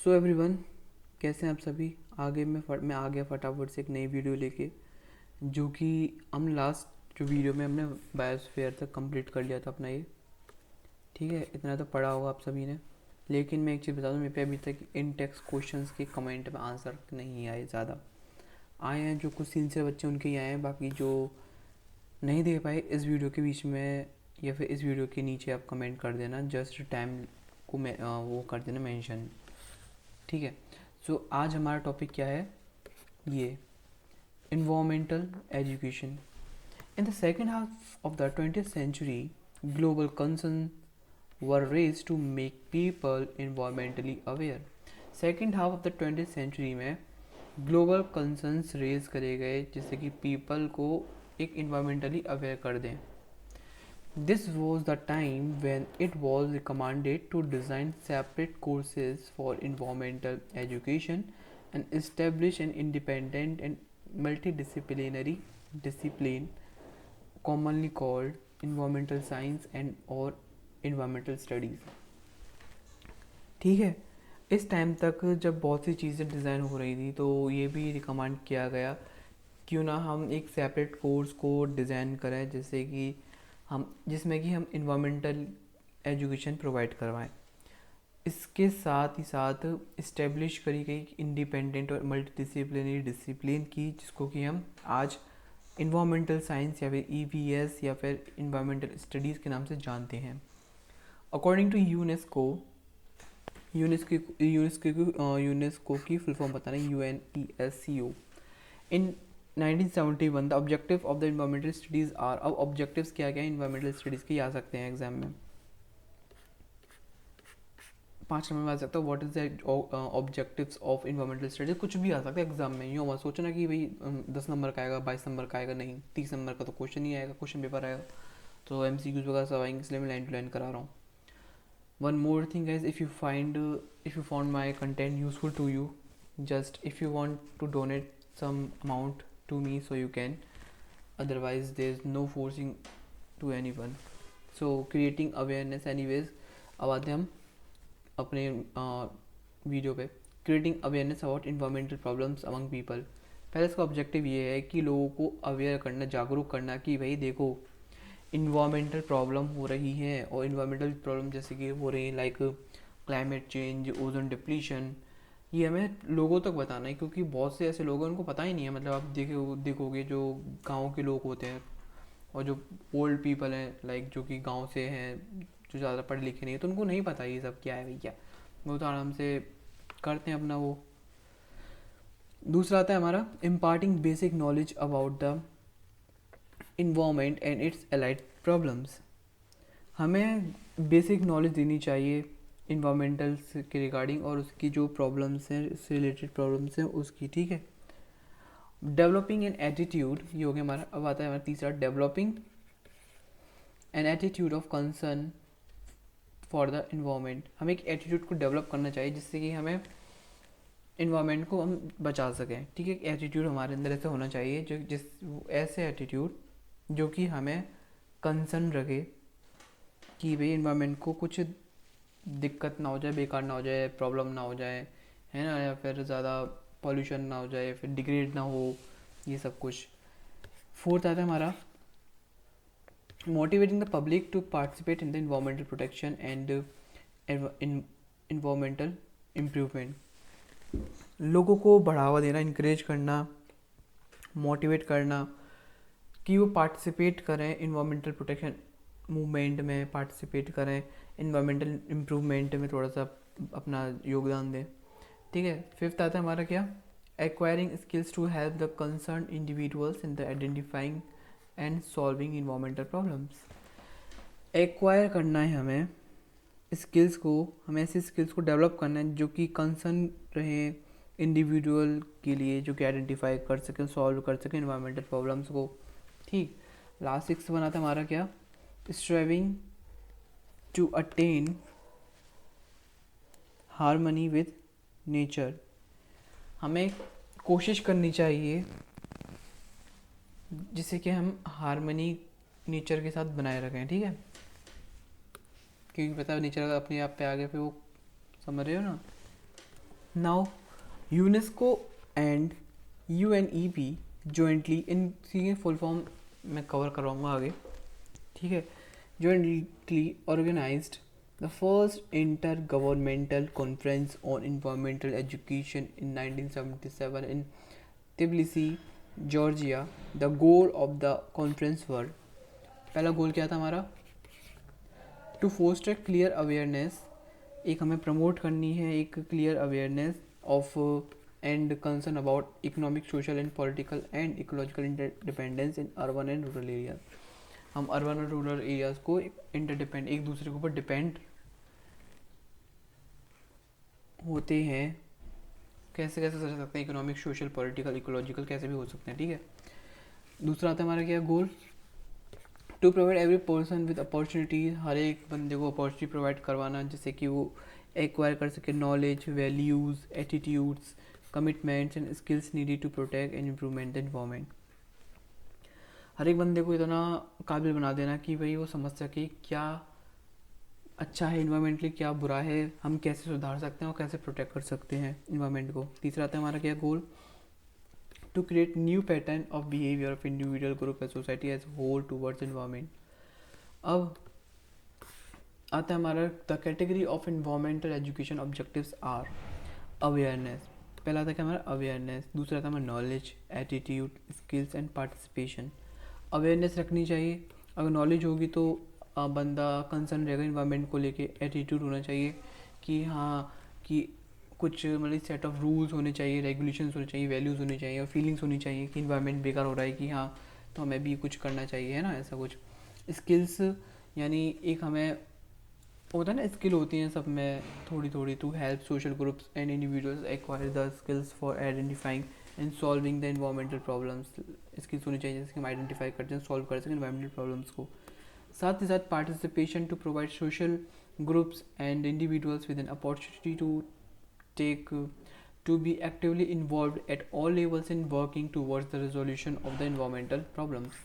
So everyone, कैसे हैं आप सभी। मैं आ गया फटाफट से एक नई वीडियो लेके, जो कि हम लास्ट जो वीडियो में हमने बायोस्फीयर तक कंप्लीट कर लिया था अपना ये। ठीक है, इतना तो पढ़ा होगा आप सभी ने। लेकिन मैं एक चीज़ बता दूँ, मेरे पे अभी तक इन टेक्स्ट क्वेश्चंस के कमेंट में आंसर नहीं आए। ज़्यादा आए हैं जो कुछ सिंसियर बच्चे उनके ही आए हैं, बाकी जो नहीं दे पाए इस वीडियो के बीच में या फिर इस वीडियो के नीचे आप कमेंट कर देना, जस्ट टाइम को मैं वो कर देना मेंशन। ठीक है। सो आज हमारा टॉपिक क्या है, ये environmental education. In the second half of the 20th century, global concerns were raised to make people environmentally aware. Second half of the 20th century में ग्लोबल कंसर्न्स रेज करे गए जिससे कि पीपल को एक इन्वायरमेंटली अवेयर कर दें. This was the time when it was recommended to design separate courses for environmental education and establish an independent and multidisciplinary discipline commonly called environmental science and or environmental studies. ठीक है, इस time तक जब बहुत सी चीज़ें design हो रही थी तो ये भी रिकमेंड किया गया क्यों ना हम एक सेपरेट कोर्स को डिज़ाइन करें जिसमें कि हम इन्वामेंटल एजुकेशन प्रोवाइड करवाएं. इसके साथ ही साथ इस्टेब्लिश करी गई इंडिपेंडेंट और मल्टीडिसिप्लिनरी डिसिप्लिन की, जिसको कि हम आज इन्वामेंटल साइंस या फिर EVS या फिर इन्वामेंटल स्टडीज़ के नाम से जानते हैं. अकॉर्डिंग टू यूनेस्को की फुल फॉर्म बताना है UNESCO. In 1971 the objective of the environmental studies are. अब ऑब्जेक्टिव्स क्या क्या है इन्वायरमेंटल स्टडीज़ के, आ सकते हैं एग्जाम में 5 नंबर में आ सकता है. What is the objectives of environmental studies, कुछ भी आ सकता है एग्जाम में. यूँ मत सोचना कि भाई 10 नंबर का आएगा, 22 नंबर का आएगा. नहीं, 30 नंबर का तो क्वेश्चन ही आएगा, क्वेश्चन पेपर आएगा. तो MCQs वगैरह सब आएंगे, इसलिए मैं लाइन टू लाइन करा रहा हूँ. One more thing guys, if you found my content useful to you, just if you want to donate some amount to me so you can, otherwise there is no forcing to anyone. So creating awareness anyways. अब आते हैं हम अपने video पे. Creating awareness about environmental problems among people. पहले इसका objective ये है कि लोगों को अवेयर करना, जागरूक करना कि भाई देखो इन्वायरमेंटल प्रॉब्लम हो रही है, और इन्वायरमेंटल प्रॉब्लम जैसे कि हो रही है like climate change, ozone depletion. ये हमें लोगों तक बताना है क्योंकि बहुत से ऐसे लोग हैं उनको पता ही नहीं है. मतलब आप देखोगे जो गांव के लोग होते हैं और जो ओल्ड पीपल हैं लाइक जो कि गांव से हैं, जो ज़्यादा पढ़े लिखे नहीं है, तो उनको नहीं पता ये सब क्या है भैया. वो तो आराम से करते हैं अपना वो. दूसरा आता है हमारा imparting basic knowledge about the environment and it's allied problems. हमें बेसिक नॉलेज देनी चाहिए इन्वामेंटल के रिगार्डिंग और उसकी जो प्रॉब्लम्स हैं, उससे रिलेटेड प्रॉब्लम्स हैं उसकी. ठीक है. डेवलपिंग एन एटीट्यूड, ये हो गया हमारा. अब आता है हमारा तीसरा, developing an attitude of concern for the environment. हमें एक एटीट्यूड को डेवलप करना चाहिए जिससे कि हमें इन्वायरमेंट को हम बचा सकें. ठीक है. एक एटीट्यूड हमारे अंदर ऐसे होना चाहिए ऐसे एटीट्यूड जो कि हमें कंसर्न रखे कि भाई इन्वायरमेंट को कुछ दिक्कत ना हो जाए, बेकार ना हो जाए, प्रॉब्लम ना हो जाए, है ना, या फिर ज़्यादा पॉल्यूशन ना हो जाए, फिर डिग्रेड ना हो, ये सब कुछ. फोर्थ आता है हमारा motivating the public to participate in the environmental protection and environmental improvement. लोगों को बढ़ावा देना, इंकरेज करना, मोटिवेट करना कि वो पार्टिसिपेट करें इन्वायरमेंटल प्रोटेक्शन मूवमेंट में, पार्टिसिपेट करें इन्वायरमेंटल इम्प्रूवमेंट में, थोड़ा सा अपना योगदान दें. ठीक है. फिफ्थ आता है हमारा क्या, acquiring skills to help the concern individuals in the identifying and solving environmental problems. Acquire करना है हमें स्किल्स को, हमें ऐसी स्किल्स को डेवलप करना है जो कि कंसर्न रहे इंडिविजुअल के लिए, जो कि आइडेंटिफाई कर सकें, सॉल्व कर सकें इन्वायरमेंटल प्रॉब्लम्स को. ठीक. लास्ट 6 बनाता है हमारा क्या, striving to attain harmony with nature. हमें कोशिश करनी चाहिए जिससे कि हम हारमनी नेचर के साथ बनाए रखें. ठीक है. क्योंकि पता है नेचर अगर अपने आप पे आ गया फिर वो, समझ रहे हो ना. Now UNESCO and UNEP jointly, इन सी फुल फॉर्म मैं कवर करवाऊँगा आगे, ठीक है, jointly organized the first intergovernmental conference on environmental education in 1977 in Tbilisi, Georgia. The goal of the conference were, पहला गोल क्या था हमारा, टू फोस्टर क्लियर अवेयरनेस, एक हमें प्रमोट करनी है एक clear awareness of and concern about economic, social and political and ecological interdependence in urban and rural areas. हम अर्बन और रूरल एरियाज को इंटरडिपेंड, एक दूसरे के ऊपर डिपेंड होते हैं, कैसे कैसे कर सकते हैं, इकोनॉमिक, सोशल, पॉलिटिकल, इकोलॉजिकल कैसे भी हो सकते हैं, ठीक है। दूसरा आता है हमारा क्या goal, to provide every person with opportunities, हर एक बंदे को अपॉर्चुनिटी प्रोवाइड करवाना जिससे कि वो एक्वायर कर सके knowledge, values, attitudes, commitments and skills needed to protect and improvement the environment. हर एक बंदे को इतना काबिल बना देना कि भाई वो समझ सके क्या अच्छा है इन्वायरमेंटली, क्या बुरा है, हम कैसे सुधार सकते हैं और कैसे प्रोटेक्ट कर सकते हैं इन्वायरमेंट को। तीसरा आता है हमारा क्या गोल, to create new pattern of behavior of individual, group and society as whole towards environment। अब आता है हमारा the category of environmental education objectives are awareness, पहला आता है हमारा अवेयरनेस, दूसरा आता है हमारा knowledge, attitude, skills and participation. Awareness रखनी चाहिए, अगर नॉलेज होगी तो बंदा कंसर्न रहेगा इन्वायरमेंट को लेके, एटीट्यूड होना चाहिए कि हाँ कि कुछ मतलब सेट ऑफ रूल्स होने चाहिए, रेगुलेशंस होने चाहिए, वैल्यूज़ होनी चाहिए और फीलिंग्स होनी चाहिए कि इन्वायरमेंट बेकार हो रहा है कि हाँ तो हमें भी कुछ करना चाहिए, है ना, ऐसा कुछ। स्किल्स यानी एक हमें होता है ना, स्किल होती हैं सब में थोड़ी थोड़ी, to help social groups and individuals acquire the skills for identifying and solving the environmental problems. Skills होनी चाहिए जिससे हम आइडेंटिफाई करते हैं, सॉल्व कर सकें इन्वायरमेंटल प्रॉब्लम्स को। साथ ही साथ participation to provide social groups and individuals with an opportunity to take to be actively involved at all levels in working towards the resolution of the environmental problems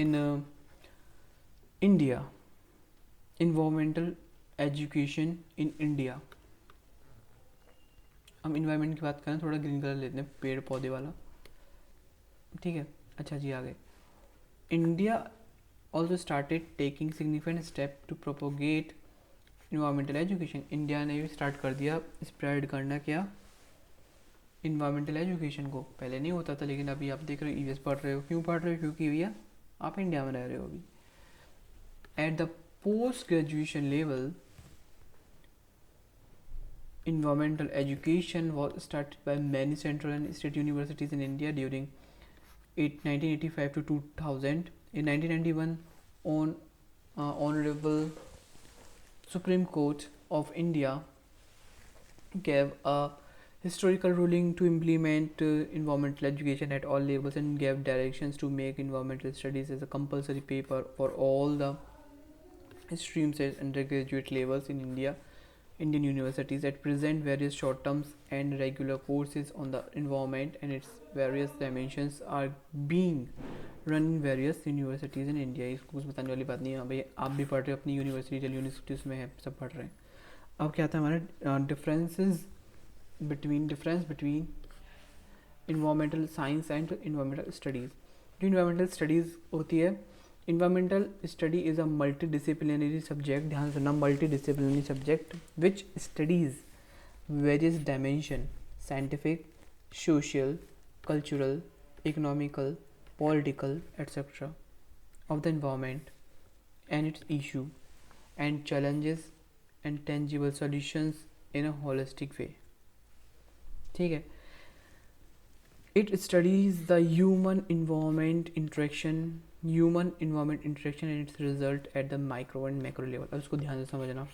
in India। environmental education in India, हम environment की बात करें, थोड़ा green colour लेते हैं, पेड़ पौधे वाला, ठीक है। अच्छा जी, आगे India also started taking significant step to propagate environmental education. India ने भी स्टार्ट कर दिया स्प्रेड करना क्या, इन्वायरमेंटल एजुकेशन को। पहले नहीं होता था लेकिन अभी आप देख रहे हो ईवीएस पढ़ रहे हो, क्यों पढ़ रहे हो, क्योंकि भैया आप इंडिया में रह रहे हो अभी। At the post graduation level environmental education was started by many central and state universities in India during 1985 to 2000. In 1991, Honorable Supreme Court of India gave a historical ruling to implement environmental education at all levels and gave directions to make environmental studies as a compulsory paper for all the streams at undergraduate levels in Indian universities. At present, various short-term and regular courses on the environment and its various dimensions are being run in various universities in India। इसको कुछ बताने वाली बात नहीं है भाई, आप भी पढ़ रहे हो अपनी यूनिवर्सिटी, चल यूनिवर्सिटी उसमें है, सब पढ़ रहे हैं। अब क्या था हमारा difference between environmental science and environmental studies. जो इन्वायरमेंटल स्टडीज़ होती है, environmental study is a multi disciplinary subject, ध्यान से सुनना, multi disciplinary subject which studies various dimension, scientific, social, cultural, economical, political, etc. of the environment and its issue and challenges and tangible solutions in a holistic way। ठीक है, it studies the human environment interaction and its result at the micro and macro level। अब इसको ध्यान से समझना,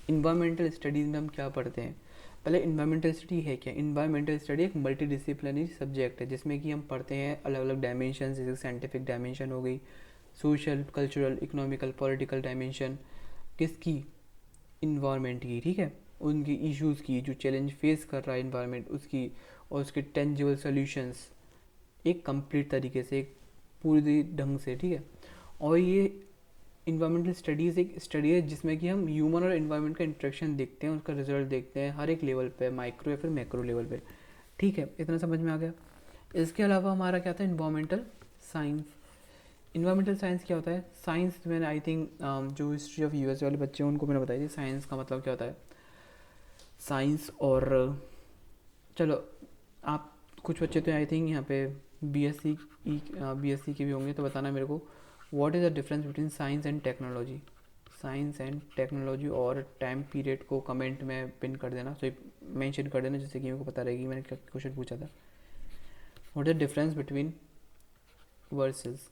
environmental studies में हम क्या पढ़ते हैं। पहले इन्वायरमेंटल स्टडी है क्या, इन्वायरमेंटल स्टडी एक मल्टी डिसिप्लिनरी सब्जेक्ट है जिसमें कि हम पढ़ते हैं अलग अलग डायमेंशन, जैसे साइंटिफिक डायमेंशन हो गई, social, cultural, economical, political dimension, किसकी, इन्वायरमेंट की, ठीक है, उनकी इश्यूज़ की, जो चैलेंज फेस कर रहा है इन्वायरमेंट उसकी, और उसके टेंजिबल सॉल्यूशंस एक कंप्लीट तरीके से, एक पूरी ढंग से, ठीक है। और ये इन्वायरमेंटल स्टडीज़ एक स्टडी है जिसमें कि हम ह्यूमन और इन्वायरमेंट का इंटरेक्शन देखते हैं, उसका रिजल्ट देखते हैं हर एक लेवल पे, माइक्रो या फिर मैक्रो लेवल पे। ठीक है, इतना समझ में आ गया। इसके अलावा हमारा क्या था, इन्वायरमेंटल साइंस। इन्वायरमेंटल साइंस क्या होता है? साइंस मैंने आई थिंक जो हिस्ट्री ऑफ यूएस वाले बच्चे हैं उनको मैंने बताई थी साइंस का मतलब क्या होता है। साइंस और चलो आप कुछ बच्चे तो आई थिंक यहाँ पे बीएससी के भी होंगे, तो बताना मेरे को what is the difference between science and technology. Science and technology और टाइम पीरियड को कमेंट में पिन कर देना, सो मेंशन कर देना जिससे कि मेरे को पता रहेगी मैंने क्या क्वेश्चन पूछा था। What is the difference between versus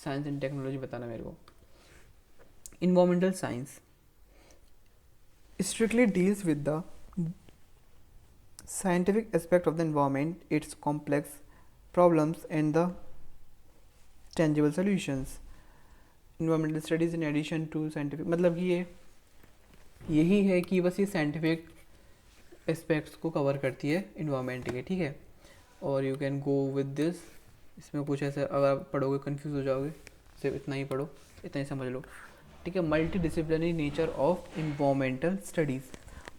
science and technology बताना मेरे को। Environmental science strictly deals with the scientific aspect of the environment, its complex problems and the tangible solutions. Environmental studies in addition to scientific, मतलब कि ये यही है कि बस ये साइंटिफिक एस्पेक्ट्स को कवर करती है इन्वायरमेंट के, ठीक है। और you can go with this, इसमें कुछ ऐसा अगर पढ़ोगे कंफ्यूज हो जाओगे, सिर्फ इतना ही पढ़ो, इतना ही समझ लो, ठीक है। Multi disciplinary nature of environmental studies.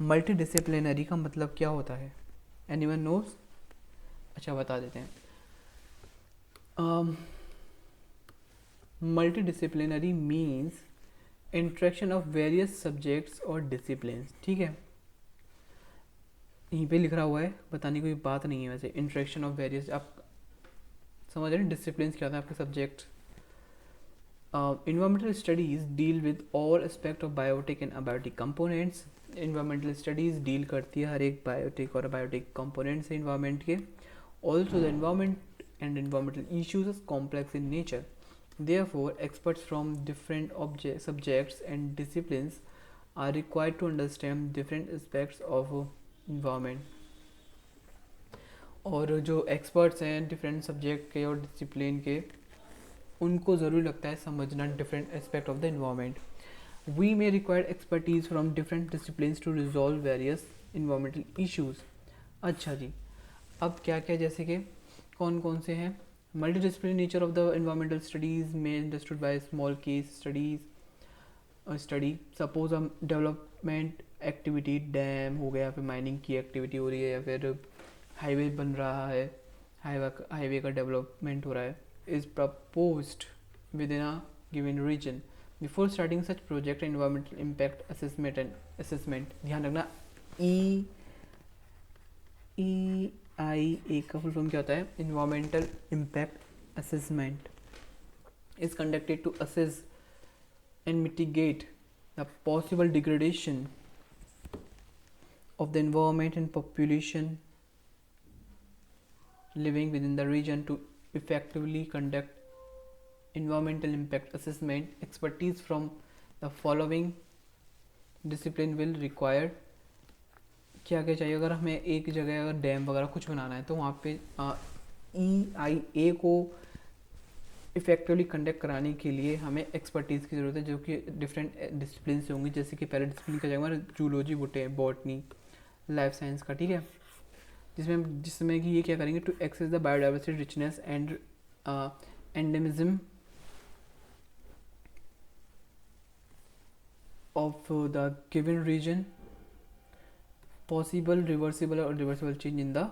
Multi disciplinary का मतलब क्या होता है, एनीवन नोज? अच्छा बता देते हैं। Multi disciplinary means interaction of various subjects और डिसिप्लिन्स, ठीक है। यहीं पे लिखा हुआ है, बताने की कोई बात नहीं है वैसे। इंट्रैक्शन ऑफ वेरियस, आप समझ रहे हैं डिसिप्लिन्स क्या होता है आपके subject. Environmental studies deal with all aspect of biotic and abiotic components. Environmental studies deal करती है हर एक biotic और abiotic components है environment के। Also the environment and environmental issues is complex in nature. Therefore, experts from different subjects and disciplines are required to understand different aspects of environment. और जो experts हैं different subject के और discipline के, उनको ज़रूरी लगता है समझना different aspect of the environment. We may require expertise from different disciplines to resolve various environmental issues. अच्छा जी, अब क्या क्या जैसे कि कौन कौन से हैं? Multi discipline nature of the environmental studies में understood by small case study. Suppose हम डेवलपमेंट एक्टिविटी, डैम हो गया, फिर माइनिंग की एक्टिविटी हो रही है, या फिर हाईवे बन रहा है, हाईवे का डेवलपमेंट हो रहा है, is proposed within a given region. Before starting such project, environmental impact assessment ध्यान रखना। EIA का फुल फॉर्म क्या होता है? Environmental Impact Assessment is conducted to assess and mitigate the possible degradation of the environment and population living within the region. To effectively conduct environmental impact assessment, expertise from the following discipline will required। क्या क्या चाहिए? अगर हमें एक जगह अगर dam वगैरह कुछ बनाना है तो वहाँ पे EIA को इफेक्टिवली कंडक्ट कराने के लिए हमें एक्सपर्टीज़ की ज़रूरत है, जो कि डिफरेंट डिसिप्लिन से होंगी। जैसे कि पहले डिसिप्लिन का जाएगा जूलॉजी, बॉटनी, लाइफ साइंस का, ठीक है। जिसमें कि ये क्या करेंगे, to access the biodiversity richness and endemism of the given region, possible reversible और reversible change in the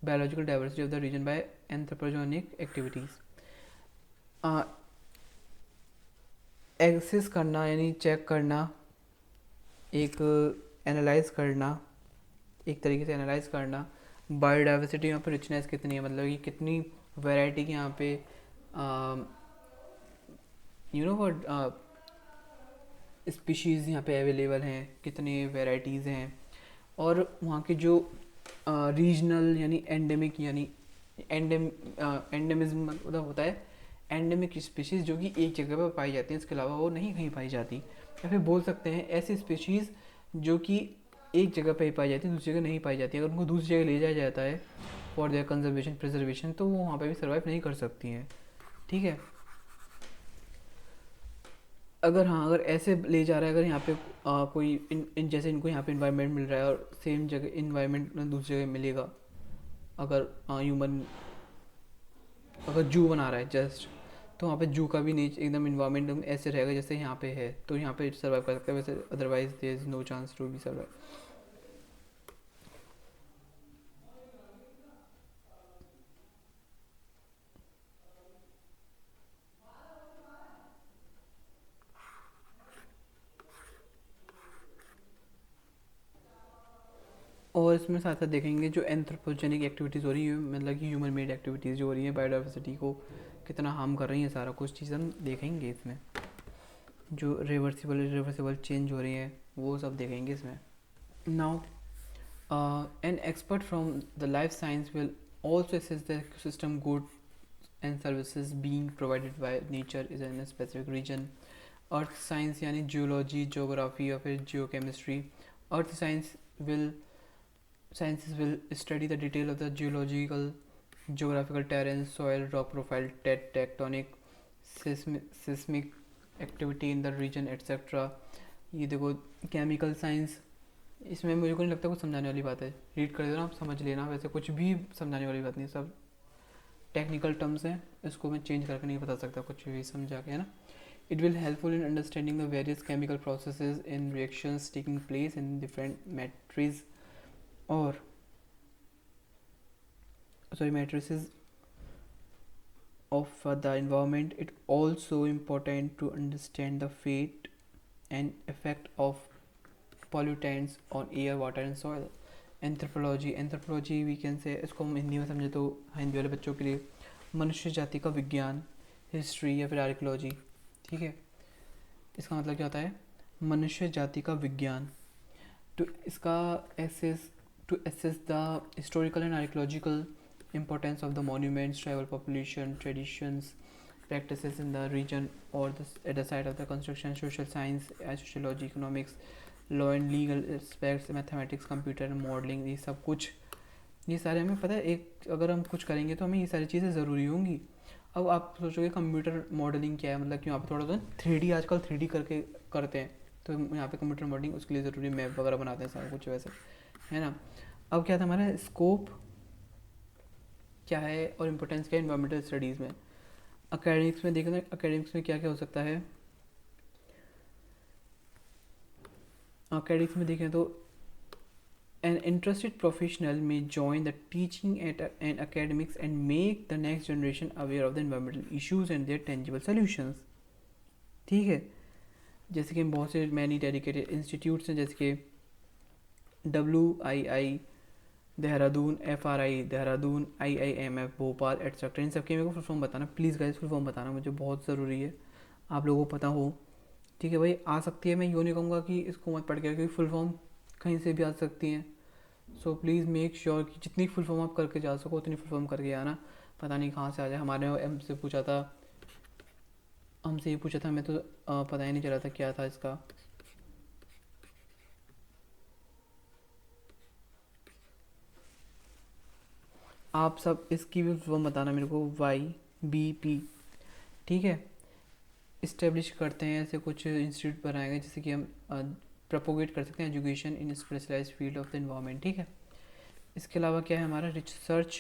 biological diversity of the region by anthropogenic activities. Access करना यानी चेक करना, एक एनालाइज करना, एक तरीके से एनालाइज करना बायोडाइवर्सिटी यहाँ पे रिचनेस कितनी है, मतलब कि कितनी वैरायटी की यहाँ पे स्पीशीज़ यहाँ पे अवेलेबल हैं, कितनी वैरायटीज़ हैं। और वहाँ के जो रीजनल यानी एंडेमिक यानी एंडेमिज्म मतलब होता है एंडेमिक स्पीशीज़ जो कि एक जगह पर पाई जाती हैं, इसके अलावा वो नहीं कहीं पाई जाती। या फिर बोल सकते हैं ऐसी स्पीशीज़ जो कि एक जगह पे ही पाई जाती है, दूसरी जगह नहीं पाई जाती। अगर उनको दूसरी जगह ले जाया जाता है फॉर देयर कंजर्वेशन प्रिजर्वेशन, तो वो वहाँ पे भी सर्वाइव नहीं कर सकती हैं, ठीक है। अगर ऐसे ले जा रहा है, अगर यहाँ पे कोई इन जैसे इनको यहाँ पे इन्वायरमेंट मिल रहा है और सेम जगह इन्वायरमेंट दूसरी जगह मिलेगा, अगर ह्यूमन अगर जू बना रहा है जस्ट, तो वहाँ पे जू का भी नेच एकदम इन्वायरमेंट ऐसे रहेगा जैसे यहाँ पे है, तो यहाँ पे सर्वाइव कर सकता है, वैसे otherwise there is no chance to be survive. और इसमें साथ साथ देखेंगे जो एंथ्रोपोजेनिक एक्टिविटीज़ हो रही है, मतलब कि ह्यूमन मेड एक्टिविटीज़ जो हो रही हैं बायोडाइवर्सिटी को कितना हार्म कर रही हैं, सारा कुछ चीज़ हम देखेंगे इसमें। जो रिवर्सिबल रिवर्सिबल चेंज हो रही है वो सब देखेंगे इसमें। Now an expert from the life science will also assess the ecosystem goods and services being provided by nature is in a specific region। Earth science यानी जियोलॉजी, जोग्राफी या फिर geochemistry. Earth science will sciences will study the detail of the geological, geographical terrain, soil, rock profile, tectonic, seismic activity in the region, etc। ये देखो chemical science, इसमें मुझे को नहीं लगता कुछ समझाने वाली बात है, रीड कर देना आप समझ लेना, वैसे कुछ भी समझाने वाली बात नहीं, सब टेक्निकल टर्म्स हैं, इसको मैं चेंज करके नहीं बता सकता कुछ भी समझा के, है ना। It will helpful in understanding the various chemical processes in reactions taking place in different matrices और matrices of the environment। It also important to understand the fate and effect of pollutants on air, water and soil। Anthropology we can say, इसको हम हिंदी में समझे तो हिंदी वाले बच्चों के लिए मनुष्य जाति का विज्ञान, हिस्ट्री या फिर आर्कियोलॉजी, ठीक है। इसका मतलब क्या होता है, मनुष्य जाति का विज्ञान। टू इसका assess to assess the historical and archaeological importance of the monuments, tribal population, traditions, practices in the region or at the site of the construction, social science, sociology, economics, law and legal aspects, mathematics, computer modeling, ये सब कुछ, ये सारे हमें पता है। एक अगर हम कुछ करेंगे तो हमें ये सारी चीज़ें ज़रूरी होंगी। अब आप सोचोगे कंप्यूटर मॉडलिंग क्या है, मतलब कि वहाँ पे थोड़ा सा 3D आजकल 3D करके करते हैं, तो यहाँ पे कंप्यूटर मॉडलिंग उसके लिए ज़रूरी, मैप वगैरह बनाते हैं सारा कुछ वैसे, है ना। अब क्या था हमारा स्कोप क्या है और इम्पोर्टेंस क्या है इन्वायरमेंटल स्टडीज़ में। अकेडमिक्स में देखें तो अकेडमिक्स में क्या क्या हो सकता है, अकेडमिक्स में देखें तो an interested professional may join the teaching and academics and make the next generation aware of the environmental issues and their tangible solutions। ठीक है, जैसे कि बहुत से मैनी डेडिकेटेड इंस्टीट्यूट्स हैं, जैसे कि WII Dehradun, FRI Dehradun, IIMF Bhopal etcetera, इन सबके मेरे को फुल फॉर्म बताना प्लीज़ गाइस, फुल फॉर्म बताना मुझे बहुत ज़रूरी है, आप लोगों को पता हो, ठीक है भाई। आ सकती है, मैं यूँ नहीं कहूँगा कि इसको मत पढ़ के, क्योंकि फुल फॉर्म कहीं से भी आ सकती हैं। सो प्लीज़ मेक श्योर कि जितनी फुल फॉर्म आप करके जा सको उतनी फुल फॉर्म करके आना, पता नहीं कहाँ से आ जाए। हमारे हमसे पूछा था, हमसे ये पूछा था, मैं तो पता ही नहीं चला था क्या था इसका। आप सब इसकी भी फॉर्म बताना मेरे को, YBP, ठीक है। इस्टेब्लिश करते हैं, ऐसे कुछ इंस्टीट्यूट बनाए गए जिससे कि हम प्रोपोगेट कर सकते हैं education in specialized field of the environment, ठीक है। इसके अलावा क्या है हमारा रिसर्च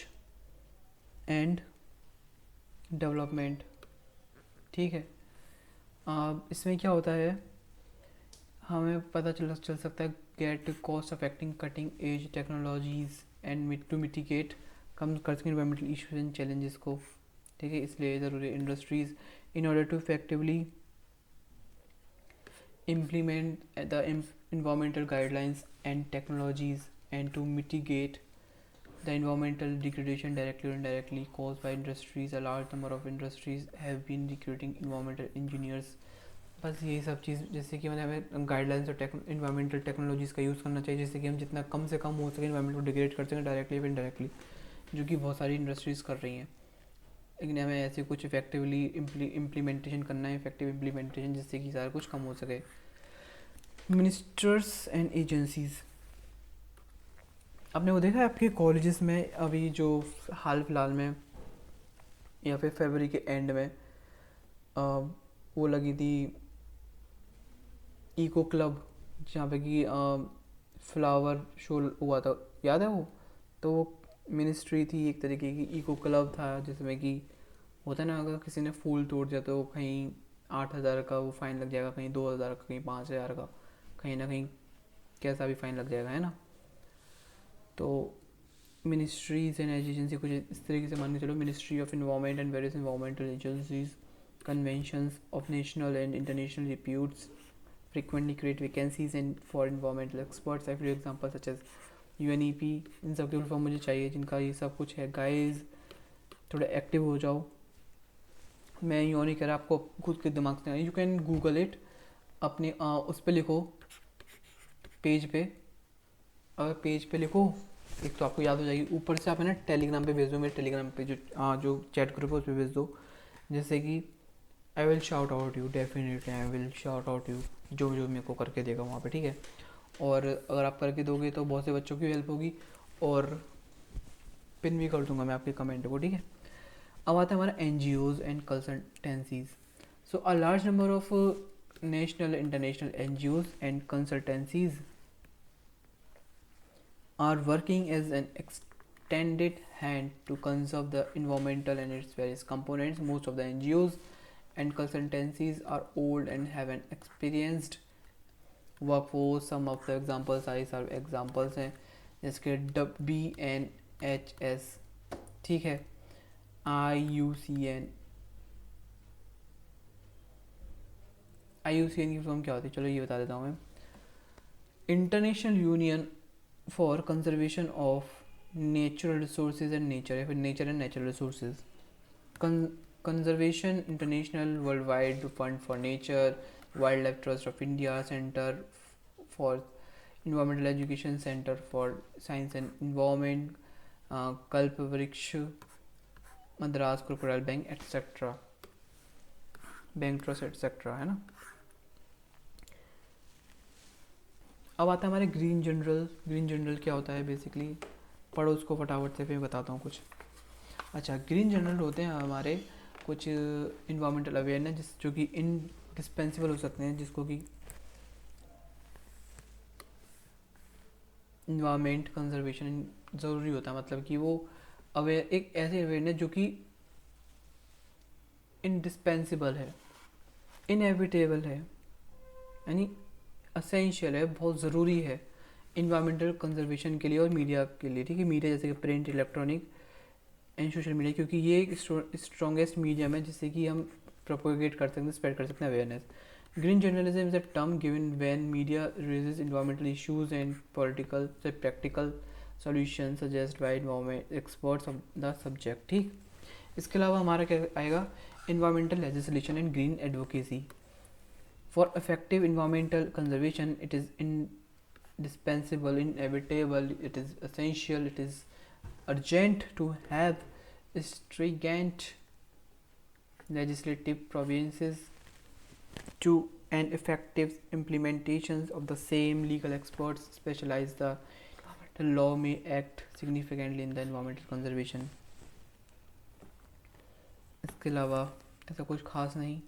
एंड डेवलपमेंट, ठीक है। इसमें क्या होता है, हमें पता चल सकता है get cost affecting cutting edge technologies and to mitigate कम कर सकें इन्वायरमेंटल इशूज एंड चैलेंजेस को, ठीक है। इसलिए ज़रूरी industries in order to effectively implement the environmental guidelines and technologies and to mitigate the environmental degradation directly or indirectly caused by industries। A large number of industries have been recruiting environmental engineers। बस यही सब चीज़, जैसे कि मतलब हमें guidelines और environmental technologies का use करना चाहिए, जिससे कि हम जितना कम से कम हो सके इन्वायरमेंट को डिग्रेड कर सकें डायरेक्टली या इनडायरेक्टली, जो कि बहुत सारी इंडस्ट्रीज़ कर रही हैं। लेकिन हमें ऐसे कुछ इफेक्टिवली इम्प्लीमेंटेशन करना है, इफेक्टिव इम्प्लीमेंटेशन, जिससे कि सारा कुछ कम हो सके। मिनिस्टर्स एंड एजेंसीज़, आपने वो देखा है आपके कॉलेजेस में अभी जो हाल फिलहाल में या फिर फरवरी के एंड में वो लगी थी इको क्लब, जहाँ पे कि फ्लावर शो हुआ था, याद है वो? तो वो मिनिस्ट्री थी एक तरीके की, इको क्लब था जिसमें कि होता है ना, अगर किसी ने फूल तोड़ दिया तो कहीं 8,000 का वो फाइन लग जाएगा, कहीं 2,000 का, कहीं 5,000 का, कहीं ना कहीं कैसा भी फाइन लग जाएगा, है ना। तो मिनिस्ट्रीज एंड एजेंसी कुछ इस तरीके से मान के चलो, ministry of environment and various environmental agencies, conventions of national and international reputes frequently create vacancies and for environmental experts. I for example such as UNEP, इन सब के फुल फॉर्म मुझे चाहिए जिनका ये सब कुछ है। गाइस थोड़ा एक्टिव हो जाओ, मैं यूँ नहीं कह रहा आपको खुद के दिमाग से, यू कैन गूगल इट, अपने उस पर लिखो, पेज पे, अगर पेज पे लिखो एक तो आपको याद हो जाएगी, ऊपर से आप है ना टेलीग्राम पे भेज दो, मेरे टेलीग्राम पे जो चैट ग्रुप है उस पर भेज दो, जैसे कि I will shout out you, definitely I will shout out you, जो जो मेरे को करके देगा वहाँ पे, ठीक है। और अगर आप करके दोगे तो बहुत से बच्चों की हेल्प होगी, और पिन भी कर दूंगा मैं आपके कमेंट को, ठीक है। अब आता है हमारा NGOs and consultancies. So a large number of national international NGOs and consultancies are working as an extended hand to conserve the environmental and its various components. Most of the NGOs and consultancies are old and have an experienced workforce. Some of the examples are examples हैं जिसके BNHS, ठीक है, IUCN की form क्या होती है, चलो ये बता देता हूँ मैं। International union for conservation of natural resources and nature, या फिर nature and natural resources. Conservation international world wide fund for nature, wild life trust of India, centre for environmental education, centre for science and environment, कल्प वृक्ष, Madras crocodile bank etcetera, bank trust etcetera, है ना। अब आता है हमारे green general. Green general क्या होता है बेसिकली, पढ़ो उसको फटाफट से, फिर बताता हूँ कुछ। अच्छा, ग्रीन जनरल होते हैं हमारे कुछ इन्वायरमेंटल अवेयरनेस जो कि इनडिस्पेंसिबल हो सकते हैं, जिसको कि इन्वायरमेंट कंजर्वेशन ज़रूरी होता है, मतलब कि वो अवेयर, एक ऐसे अवेयरनेस जो कि इनडिस्पेंसिबल है, इनएविटेबल है, यानी असेंशियल है, बहुत ज़रूरी है इन्वायरमेंटल कंजर्वेशन के लिए और मीडिया के लिए, ठीक है। मीडिया जैसे कि print, electronic and social media, क्योंकि ये एक स्ट्रॉन्गेस्ट मीडियम है जिससे कि हम प्रोपोगेट कर सकते हैं, स्प्रेड कर सकते हैं awareness. Green journalism is a term given when media raises environmental issues and political से practical solution suggest by environment experts of the subject, ठीक। इसके अलावा हमारा क्या आएगा, environmental legislation and green advocacy. For effective environmental conservation, it is indispensable, inevitable, it is essential, it is urgent to have stringent legislative provisions to and effective implementations of the same. Legal experts specialize the law may act significantly in the environmental conservation. इसके अलावा ऐसा कुछ खास नहीं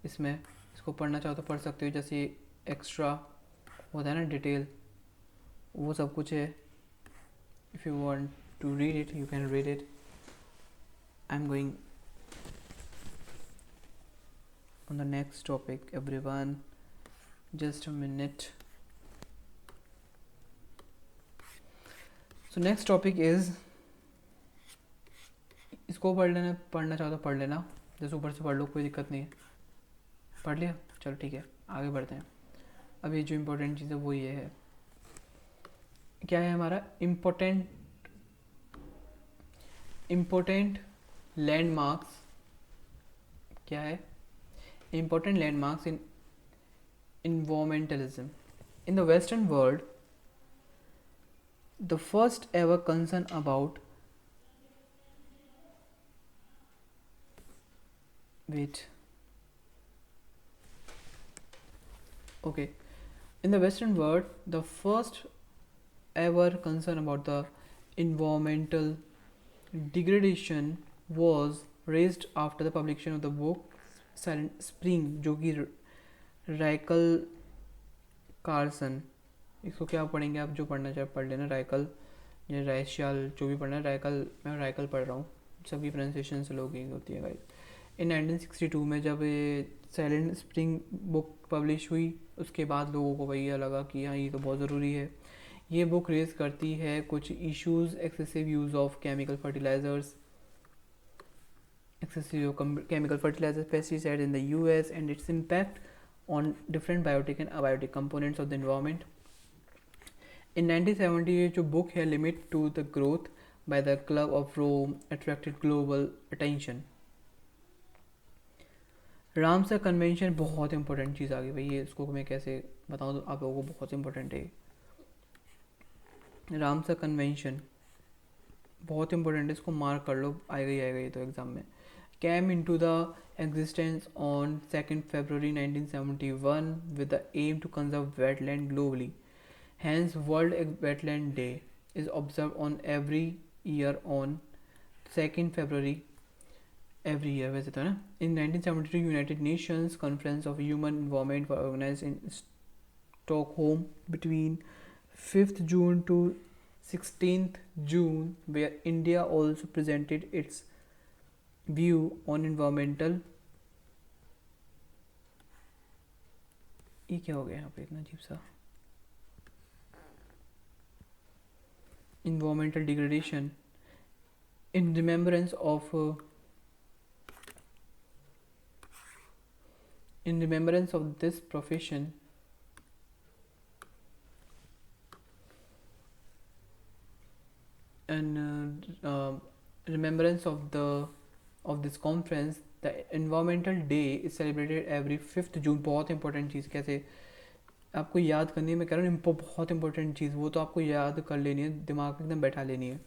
इसमें, इसको पढ़ना चाहो तो पढ़ सकते हो, जैसे एक्स्ट्रा होता है ना डिटेल, वो सब कुछ है। If you want to read it you can read it. I am going on the next topic everyone, just a minute. So next topic is, इसको पढ़ लेना, पढ़ना चाहो तो पढ़ लेना, जैसे ऊपर से पढ़ लो, कोई दिक्कत नहीं है। पढ़ लिया, चलो ठीक है, आगे बढ़ते हैं। अभी जो इम्पोर्टेंट चीज़ है वो ये है, क्या है हमारा इम्पोर्टेंट लैंडमार्क्स, क्या है important landmarks in environmentalism. In the Western world, the first ever concern about in the Western world, the first ever concern about the environmental degradation was raised after the publication of the book Silent Spring, जो कि राइकल Carson, इसको क्या पढ़ेंगे आप, जो पढ़ना चाहे पढ़ लेना, राइकल या राइशाल, जो भी पढ़ना है, राइकल, मैं राइकल पढ़ रहा हूँ, सभी प्रोनाउंसिएशन से लोग ही होती है गाइस। इन 1962 में जब ये साइलेंट स्प्रिंग बुक पब्लिश हुई, उसके बाद लोगों को भैया लगा कि हाँ ये तो बहुत ज़रूरी है। ये बुक रेज करती है कुछ issues, excessive use of chemical fertilizers, excessive chemical fertilizers, pesticides in the US and its impact on different biotic and abiotic components of the environment. In 1970 ये जो book है Limit to the Growth by the Club of Rome attracted global attention. Ramsar convention बहुत important चीज़ आ गई भाई, ये इसको मैं कैसे बताऊँ तो आप लोगों को बहुत इंपॉर्टेंट है। रामसर कन्वेंशन बहुत इंपॉर्टेंट है, इसको मार्क कर लो, आएगा ये तो एग्ज़ाम में। came into the existence on 2nd February 1971 with the aim to conserve wetland globally. Hence, World Wetland Day is observed on every year on 2nd February every year. वैसे तो ना, in 1972 United Nations Conference of Human Environment was organized in Stockholm between 5th June to 16th June, where India also presented its view on environmental, ये क्या हो गया यहाँ पे इतना अजीब सा, environmental degradation in remembrance of this profession and remembrance of this conference, the environmental day is celebrated every 5th June. बहुत इंपॉर्टेंट चीज़, कैसे आपको याद करनी है, मैं कह रहा हूँ बहुत इंपॉर्टेंट चीज़, वो तो आपको याद कर लेनी है, दिमाग में एकदम बैठा लेनी है।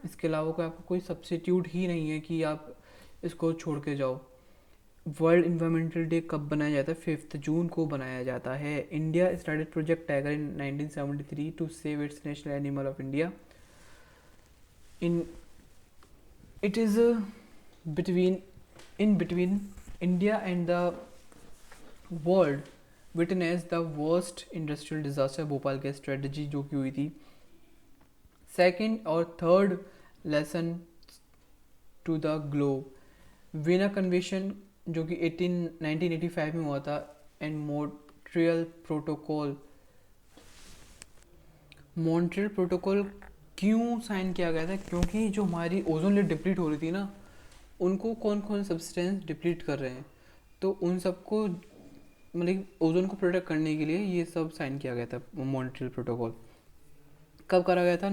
इसके अलावा कोई आपको कोई सब्स्टिट्यूट ही नहीं है कि आप इसको छोड़ के जाओ। वर्ल्ड इन्वायरमेंटल डे कब बनाया जाता है? 5th जून को बनाया जाता है। India started Project Tiger in 1973 to save its national animal of India. It is in between India and the world witnessed the worst industrial disaster, Bhopal gas strategy जो की हुई थी। सेकेंड और third lesson to the globe, Vienna convention जो कि 1985 में हुआ था, एंड मॉन्ट्रियल प्रोटोकॉल क्यों साइन किया गया था? क्योंकि जो हमारी ओजोन लेयर डिप्लीट हो रही थी ना, उनको कौन कौन सब्सटेंस डिप्लीट कर रहे हैं, तो उन सबको मतलब ओजोन को प्रोटेक्ट करने के लिए ये सब साइन किया गया था मॉन्ट्रियल प्रोटोकॉल। कब करा गया था?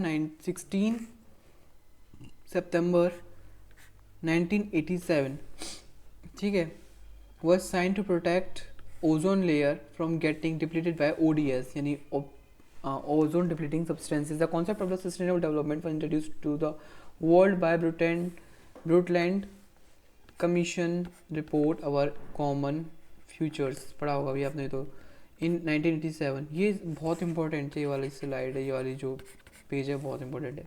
16 सितंबर 1987, ठीक है। Was sign to protect ozone layer from getting depleted by ODS, यानी ozone depleting substances. The concept of the sustainable development was introduced to the world by Brundtland Commission report Our Common Futures, पढ़ा होगा भी आपने तो, in 1987। ये बहुत important है, ये वाली स्लाइड है, ये वाली जो पेज है बहुत इंपॉर्टेंट है।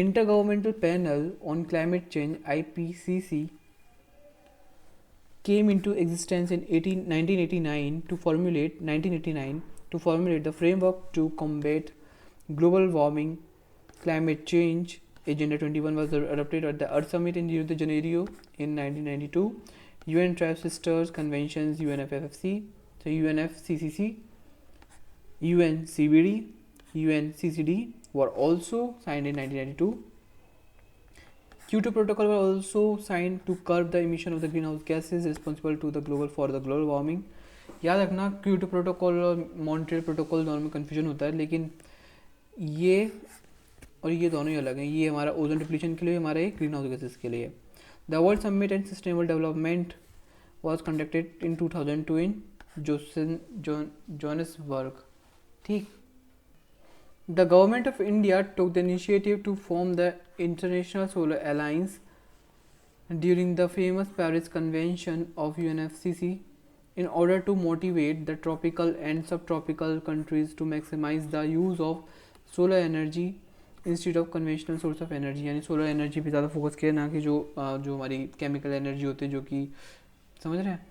Intergovernmental Panel on Climate Change IPCC came into existence in 1989 to formulate the framework to combat global warming. Climate Change Agenda 21 was adopted at the Earth Summit in Rio de Janeiro in 1992. UN Tribe Sisters Conventions, UNFCCC, UNCBD, UNCCD were also signed in 1992. Kyoto Protocol was also signed to curb the emission of the greenhouse gases responsible to the global warming. याद रखना, Kyoto protocol और Montreal protocol दोनों में confusion होता है, लेकिन ये और ये दोनों ही अलग हैं। ये हमारा ओजोन डिप्लीशन के लिए, हमारे ग्रीन हाउस गैसेस के लिए। The world summit and sustainable development was conducted in 2002 in Johannesburg, ठीक। The government of India took the initiative to form the international solar alliance during the famous Paris convention of UNFCCC in order to motivate the tropical and subtropical countries to maximize the use of solar energy instead of conventional source of energy। यानी solar energy पे ज़्यादा focus किया, ना कि जो हमारी chemical energy होती है, जो कि समझ रहे हैं।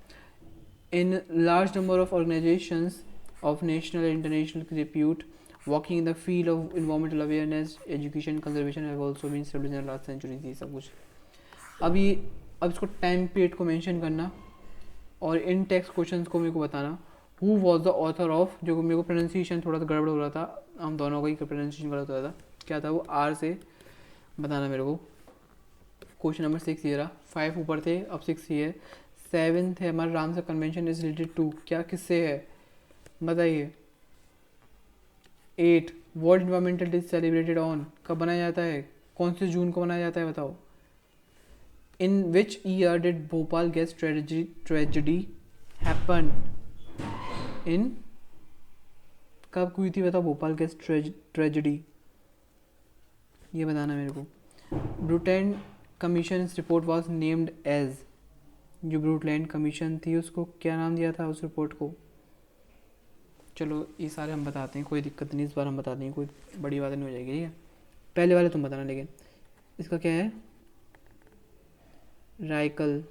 In large number of organisations of national and international repute working in the field of environmental awareness, education, conservation have also been established in the last century। ये सब कुछ अभी अब इसको टाइम पीरियड को मेंशन करना और इन टेक्स्ट क्वेश्चंस को मेरे को बताना। Who was the author of, जो मेरे को प्रोनाउंसिएशन थोड़ा सा गड़बड़ हो रहा था, हम दोनों का ही प्रोनाउंसिएशन गलत हो रहा था, क्या था वो, आर से बताना मेरे को। क्वेश्चन नंबर 6 ये रहा, 5 ऊपर थे, अब 6 ये है। 7 है हमारा, Ramsar convention is related to, क्या किससे है बताइए। 8 world environmental day celebrated on, कब बनाया जाता है, कौन से जून को बनाया जाता है बताओ। In which year did Bhopal gas tragedy happen, in कब हुई थी बताओ भोपाल गैस ट्रेजिडी, ये बताना मेरे को। Brundtland commission report was named as, जो ब्रूटलैंड कमीशन थी उसको क्या नाम दिया था उस रिपोर्ट को। चलो ये सारे हम बताते हैं, कोई दिक्कत नहीं, इस बार हम बताते हैं, कोई बड़ी बात नहीं हो जाएगी, ठीक है। पहले वाले तुम बताना, लेकिन इसका क्या है, राइकल,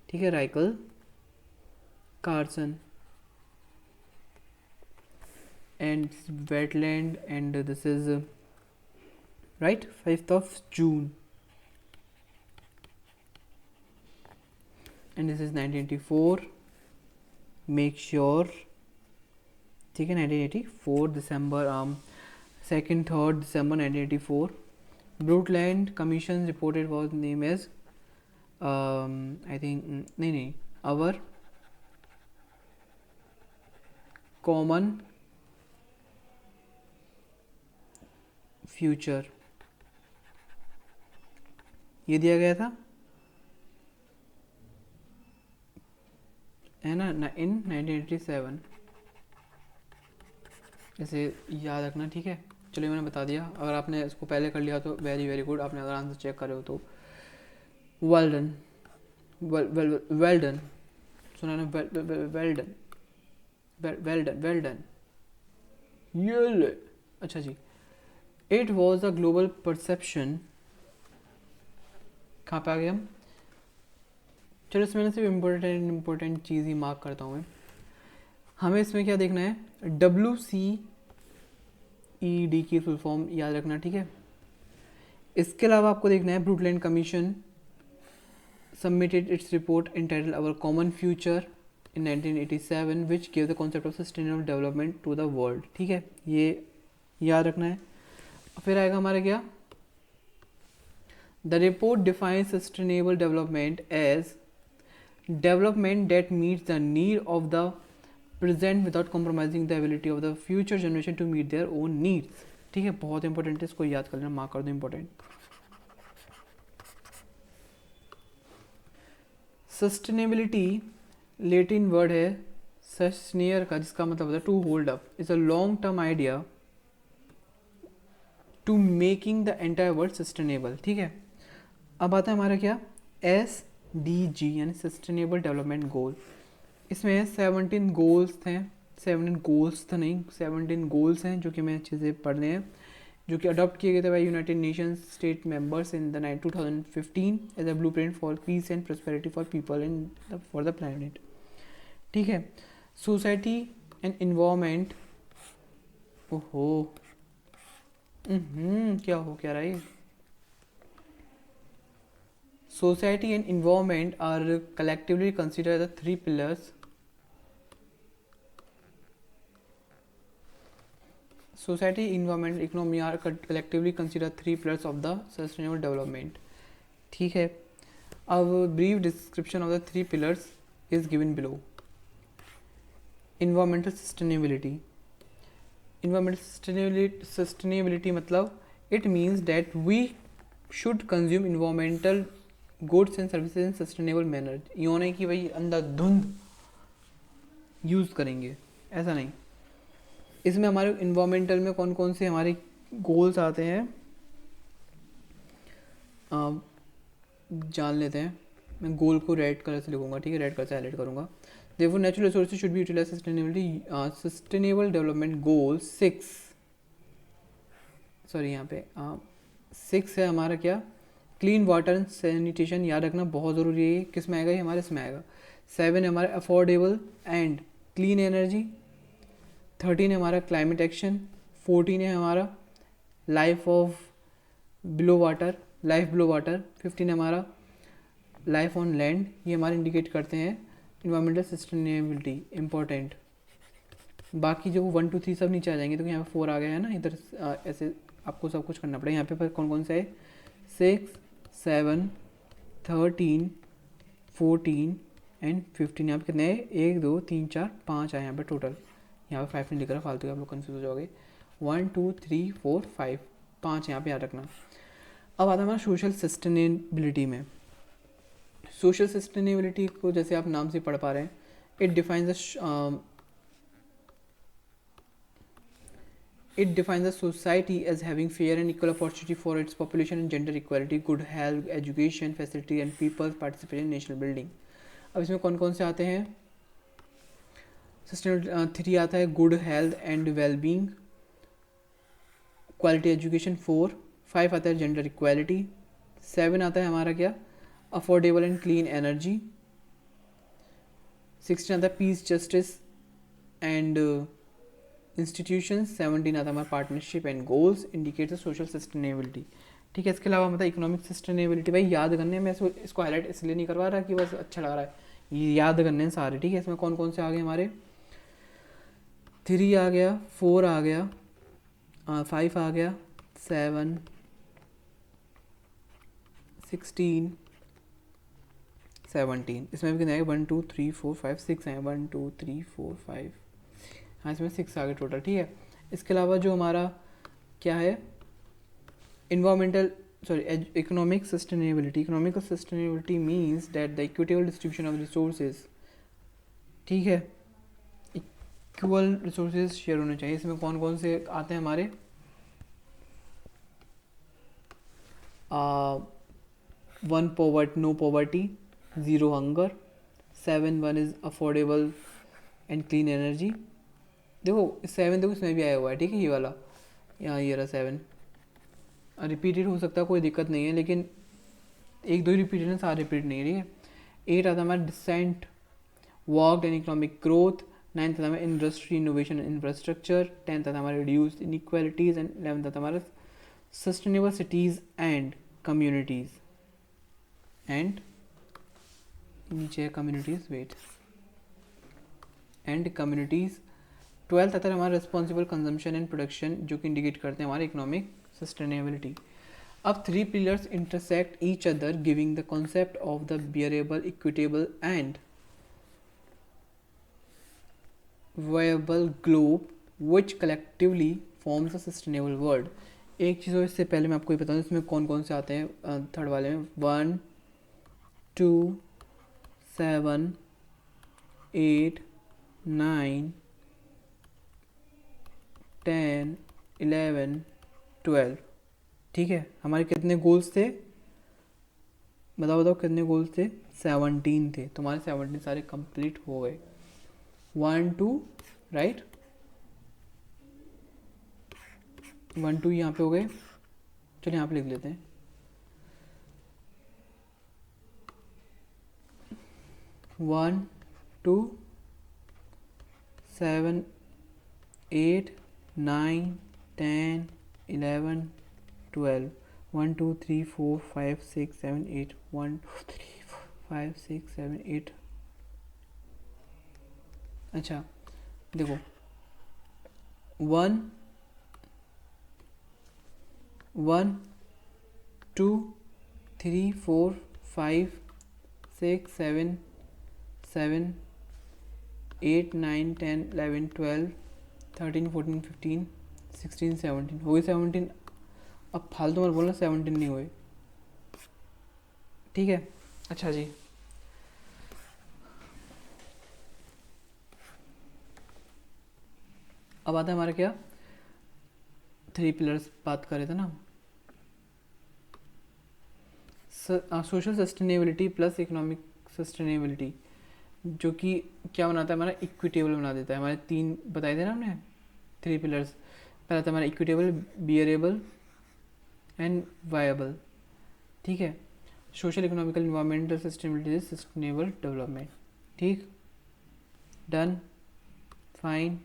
ठीक है, Rachel Carson and wetland and this is right 5th of June and this is 1984, make sure, ठीक है, 1984 दिसंबर 2nd 3rd December 1984 Brundtland commission reported was name as I think नहीं आवर कॉमन फ्यूचर, ये दिया गया था है ना इन 1987, इसे याद रखना, ठीक है। चलिए मैंने बता दिया, अगर आपने इसको पहले कर लिया तो वेरी वेरी गुड, आपने अगर आंसर चेक करे हो तो वेल डन, वेल डन, सुना ना, well done, well done, well done, ये अच्छा जी। It was a global perception, कहाँ पे आ गए हम, चलो इसमें सिर्फ इम्पोर्टेंट चीज़ ही मार्क करता हूँ मैं। हमें इसमें क्या देखना है, WCED की फुल फॉर्म याद रखना, ठीक है। इसके अलावा आपको देखना है Brundtland commission submitted its report entitled our common future in 1987 which gave the concept of sustainable development to the world, ठीक है, ये याद रखना है। फिर आएगा हमारा क्या, the report defines sustainable development as development that meets the need of the present without compromising the ability of the future generation to meet their own needs, ठीक है, बहुत इंपॉर्टेंट है, इसको याद कर लेना, मार्क कर दो इंपॉर्टेंट। सस्टेनेबिलिटी लेटिन वर्ड है सस्टेनियर का, जिसका मतलब होता है to hold up, is a long term idea to making the entire world sustainable, ठीक है। अब आता है हमारा क्या, SDG यानी सस्टेनेबल डेवलपमेंट गोल, इसमें 17 गोल्स थे, 17 गोल्स तो नहीं, 17 गोल्स हैं जो कि हमें अच्छे से पढ़ने हैं, जो कि अडॉप्ट किए गए थे by United Nations state members in the 2015 as a blueprint for peace and prosperity for people and for the planet, ठीक है। सोसाइटी एंड इन्वायरमेंट, ओहो क्या हो क्या रहा है, society and environment are collectively considered the three pillars. Society, environment, economy are collectively considered three pillars of the sustainable development, ठीक है। अब brief description of the three pillars is given below. Environmental sustainability. Environmental sustainability मतलब it means that we should consume environmental goods and services in sustainable manner, ये होने कि भाई अंधाधुंध use करेंगे, ऐसा नहीं। इसमें हमारे इन्वामेंटल में कौन कौन से हमारे गोल्स आते हैं जान लेते हैं। मैं गोल को रेड कलर से लिखूंगा, ठीक है, रेड कलर से हाईलाइट करूंगा। Therefore natural resources should be utilize sustainable development goal 6, sorry यहाँ पे 6 है हमारा क्या, क्लीन वाटर एंड सैनिटेशन, याद रखना बहुत ज़रूरी है, किस में आएगा ये हमारे इसमें आएगा। 7 है हमारा अफोर्डेबल एंड क्लीन एनर्जी, 13 है हमारा क्लाइमेट एक्शन, 14 है हमारा life of below water, life below water 15 है हमारा, लाइफ ऑन लैंड, ये हमारे इंडिकेट करते हैं इन्वायरमेंटल सस्टेनेबिलिटी इंपॉर्टेंट। बाकी जो 1 2 3 सब नीचे आ जाएंगे, तो यहाँ पे 4 आ गया है ना, इधर ऐसे आपको सब कुछ करना पड़ेगा। यहाँ पे पर कौन कौन से है, 6 7 13 14 एंड 15। यहाँ पे कितने हैं, 1 2 3 4 5 आए यहाँ पे टोटल। यहाँ पे 5 नहीं लिख रहा फालतू के, आप लोग कन्फ्यूज हो जाओगे। 1 2 3 4 5, 5 यहाँ पे याद रखना। अब आता है हमारा सोशल सस्टेनेबिलिटी में। सोशल सस्टेनेबिलिटी को जैसे आप नाम से पढ़ पा रहे हैं, it defines a society as having fair and equal opportunity for its population and gender equality, good health, education, facility and people's participation in national building। अब इसमें कौन कौन से आते हैं, सस्टेनेबल 3 आता है good health and wellbeing, quality education 4, 5 आता है जेंडर इक्वालिटी, 7 आता है हमारा क्या, अफोर्डेबल एंड क्लीन एनर्जी, 16 आता है पीस जस्टिस एंड इंस्टीट्यूशन, 17 आता है हमारा partnership and goals indicate social sustainability. ठीक है, इसके अलावा मतलब इकोनॉमिक सस्टेनेबिलिटी भाई याद करने में, इसको हाईलाइट इसलिए नहीं करवा रहा कि बस अच्छा लग रहा है, ये याद करने हैं सारे। ठीक है, इसमें कौन कौन से आ गए हमारे, 3 आ गया, 4 आ गया, 5 आ गया, 7 16 17, इसमें भी कितने आए, 1 2 3 4 5 6 हैं, 1 2 3 4 5, हाँ इसमें 6 आ गए टोटल। ठीक है, इसके अलावा जो हमारा क्या है, economic sustainability. Economic sustainability means that the equitable distribution of resources, ठीक है, इक्वल रिसोर्सेज शेयर होने चाहिए। इसमें कौन कौन से आते हैं हमारे, 1 no poverty, 0 hunger, 7 1 is affordable and clean energy. देखो 7 देखो इसमें भी आया हुआ है, ठीक है, ये वाला यहाँ ये रहा 7, रिपीटेड हो सकता है कोई दिक्कत नहीं है, लेकिन 1 2 ही रिपीटेड है, सारे रिपीट नहीं है। ठीक है, 8 आता है हमारा decent work and economic growth, 9th आता है industry innovation and infrastructure, 10th आता है हमारा रिड्यूस इनइक्वालिटीज एंड 11th आता है हमारा sustainable cities and communities and नीचे communities wet and communities. 12th आता है हमारा रिस्पॉन्सिबल कंजम्पशन एंड प्रोडक्शन, जो कि इंडिकेट करते हैं हमारे इकोनॉमिक सस्टेनेबिलिटी। अब 3 pillars intersect each other giving the concept of the bearable, equitable and viable globe which collectively forms a sustainable world. एक चीज़ और इससे पहले मैं आपको ये बताऊँ इसमें कौन कौन से आते हैं, थर्ड वाले में 1 2 7 8 9 10 11 12। ठीक है, हमारे कितने गोल्स थे, बताओ बताओ कितने गोल्स थे, 17 थे, तुम्हारे 17 सारे कंप्लीट हो गए। 1 2 राइट, 1 2 यहाँ पे हो गए, चलिए यहाँ पे लिख लेते हैं, 1 2 7 8 9 10 11 12, 1 2 3 4 5 6 7 8, 1 2 3 4 5 6 7 8। अच्छा देखो 1 1 2 3 4 5 6 7 7 8 9 10 11 12 13 14 15 16 17 हो गई 17। अब फालतू मत बोलना 17 नहीं हुए, ठीक है। अच्छा जी, अब आता है हमारा क्या, 3 पिलर्स बात कर रहे थे ना, social sustainability plus economic sustainability, जो कि क्या बनाता है हमारा, इक्विटेबल बना देता है। हमारे 3 बताए थे ना हमने 3 पिलर्स, पहला था हमारा इक्विटेबल, बियरेबल एंड वायबल। ठीक है, social economical environmental sustainability sustainable development. ठीक, डन, फाइन।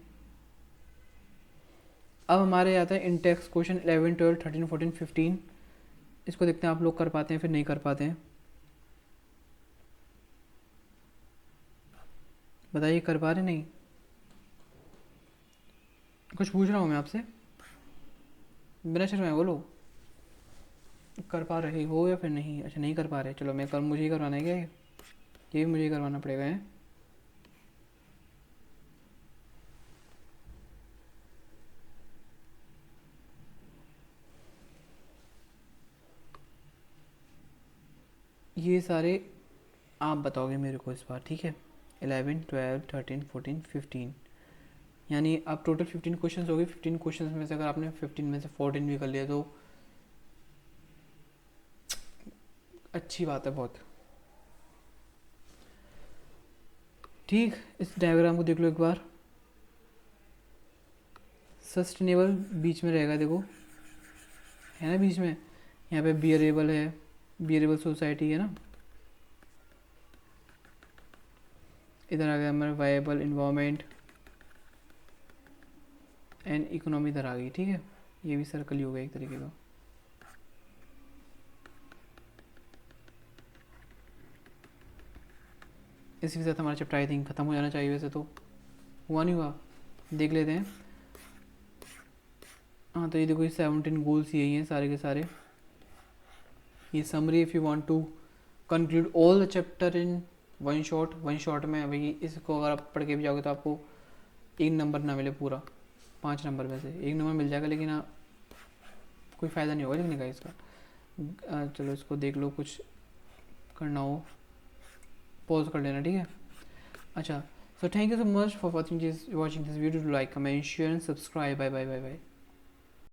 अब हमारे आता है इंटेक्स क्वेश्चन 11 12 13 14 15 इसको देखते हैं आप लोग कर पाते हैं फिर नहीं कर पाते हैं। बताइए कर पा रहे नहीं? कुछ पूछ रहा हूँ मैं आपसे, बिना शर्माए बोलो, कर पा रहे हो या फिर नहीं? अच्छा नहीं कर पा रहे, चलो मैं कर, मुझे ही करवाना है क्या ये भी मुझे ही करवाना पड़ेगा है? ये सारे आप बताओगे मेरे को इस बार, ठीक है? 11, 12, 13, 14, 15, यानी आप टोटल 15 क्वेश्चन हो गए। 15 क्वेश्चन में से अगर आपने 15 में से 14 भी कर लिया तो अच्छी बात है बहुत। ठीक, इस डायग्राम को देख लो एक बार। सस्टेनेबल बीच में रहेगा, देखो है ना बीच में, यहाँ पे बियरेबल है, बियरेबल सोसाइटी है ना, इधर आ गया हमारा वायबल इन्वायरमेंट एंड इकोनॉमी इधर आ गई, ठीक है? ये भी सर्कल ही हो गया एक तरीके का। इसी के साथ हमारा चैप्टर आई थिंक खत्म हो जाना चाहिए, वैसे तो हुआ नहीं हुआ, देख लेते हैं। हाँ तो ये देखो, ये 17 गोल्स यही हैं सारे के सारे। ये summary, if you want to conclude all the chapter in one shot में, वही इसको अगर आप पढ़ के भी जाओगे तो आपको एक नंबर ना मिले पूरा, 5 नंबर में से एक नंबर मिल जाएगा, लेकिन हाँ कोई फ़ायदा नहीं होगा लिखने का इसका। चलो इसको देख लो, कुछ करना हो पॉज कर लेना, ठीक है? अच्छा, so thank you so much for watching this video. Do like, comment, share and subscribe. Bye bye bye bye.